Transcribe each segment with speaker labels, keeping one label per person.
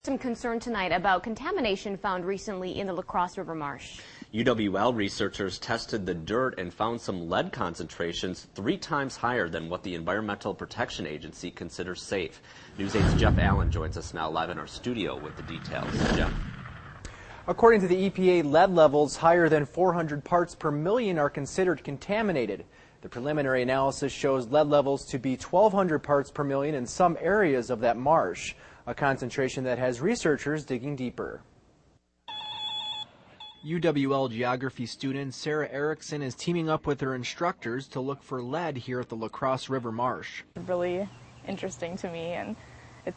Speaker 1: Some concern tonight about contamination found recently in the Crosse River Marsh.
Speaker 2: UWL researchers tested the dirt and found some lead concentrations 3 times higher than what the Environmental Protection Agency considers safe. News 8's Jeff Allen joins us now live in our studio with the details. Jeff.
Speaker 3: According to the EPA, lead levels higher than 400 parts per million are considered contaminated. The preliminary analysis shows lead levels to be 1,200 parts per million in some areas of that marsh, a concentration that has researchers digging deeper. UWL geography student Sarah Erickson is teaming up with her instructors to look for lead here at the Crosse River Marsh.
Speaker 4: Really interesting to me, and it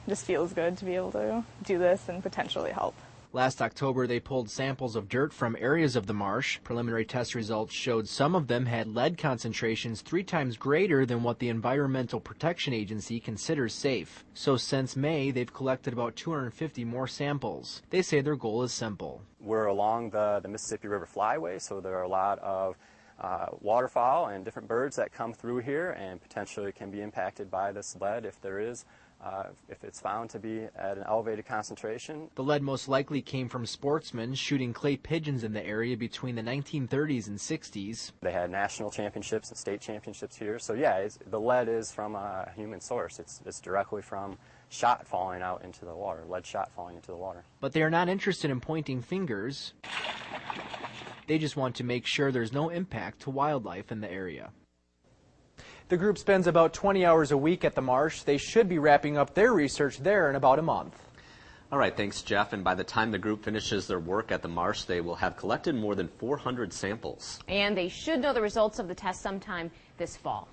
Speaker 4: just feels good to be able to do this and potentially help.
Speaker 3: Last October, they pulled samples of dirt from areas of the marsh. Preliminary test results showed some of them had lead concentrations 3 times greater than what the Environmental Protection Agency considers safe. So since May, they've collected about 250 more samples. They say their goal is simple.
Speaker 5: We're along the Mississippi River Flyway, so there are a lot of waterfowl and different birds that come through here and potentially can be impacted by this lead if it's found to be at an elevated concentration.
Speaker 3: The lead most likely came from sportsmen shooting clay pigeons in the area between the 1930s and 60s.
Speaker 5: They had national championships and state championships here, so yeah, the lead is from a human source. It's directly from shot falling out into the water, lead shot falling into the water.
Speaker 3: But they are not interested in pointing fingers. They just want to make sure there's no impact to wildlife in the area. The group spends about 20 hours a week at the marsh. They should be wrapping up their research there in about a month.
Speaker 2: All right, thanks, Jeff. And by the time the group finishes their work at the marsh, they will have collected more than 400 samples.
Speaker 1: And they should know the results of the test sometime this fall.